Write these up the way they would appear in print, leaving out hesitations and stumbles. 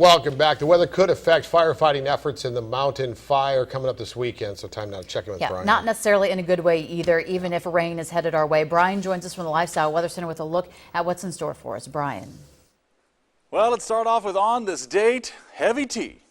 Welcome back. The weather could affect firefighting efforts in the mountain fire coming up this weekend, so time now to check in with Bryan. Not necessarily in a good way either, even if rain is headed our way. Bryan joins us from the Lifestyle Weather Center with a look at what's in store for us. Bryan. Well, let's start off with on this date, heavy T.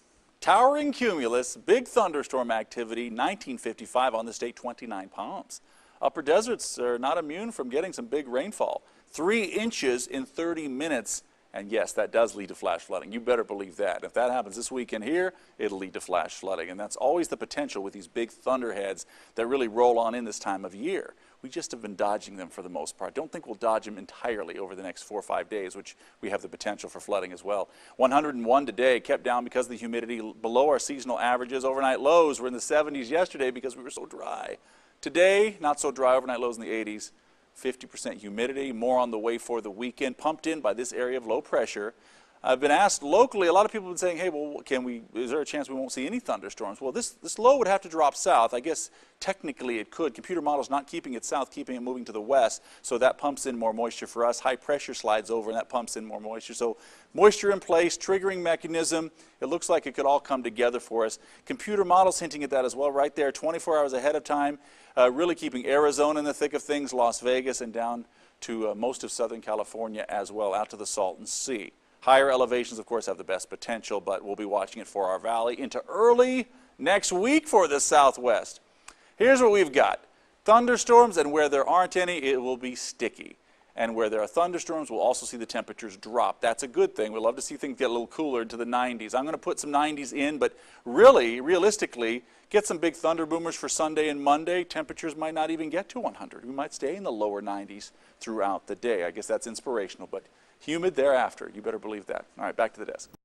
Towering cumulus, big thunderstorm activity, 1955 on this date, 29 Palms. Upper deserts are not immune from getting some big rainfall. 3 inches in 30 minutes. And yes, that does lead to flash flooding. You better believe that. If that happens this weekend here, it'll lead to flash flooding. And that's always the potential with these big thunderheads that really roll on in this time of year. We just have been dodging them for the most part. Don't think we'll dodge them entirely over the next 4 or 5 days, which we have the potential for flooding as well. 101 today, kept down because of the humidity, below our seasonal averages. Overnight lows were in the 70s yesterday because we were so dry. Today, not so dry, overnight lows in the 80s. 50% humidity, more on the way for the weekend, pumped in by this area of low pressure. I've been asked locally, a lot of people have been saying, hey, well, is there a chance we won't see any thunderstorms? Well, this low would have to drop south. I guess technically it could. Computer models not keeping it south, keeping it moving to the west, so that pumps in more moisture for us. High pressure slides over and that pumps in more moisture. So moisture in place, triggering mechanism. It looks like it could all come together for us. Computer models hinting at that as well right there, 24 hours ahead of time, really keeping Arizona in the thick of things, Las Vegas, and down to most of Southern California as well, out to the Salton Sea. Higher elevations, of course, have the best potential, but we'll be watching it for our valley into early next week for the southwest. Here's what we've got. Thunderstorms, and where there aren't any, it will be sticky. And where there are thunderstorms, we'll also see the temperatures drop. That's a good thing. We'd love to see things get a little cooler into the 90s. I'm going to put some 90s in, but really, realistically, get some big thunder boomers for Sunday and Monday. Temperatures might not even get to 100. We might stay in the lower 90s throughout the day. I guess that's inspirational, but humid thereafter. You better believe that. All right, back to the desk.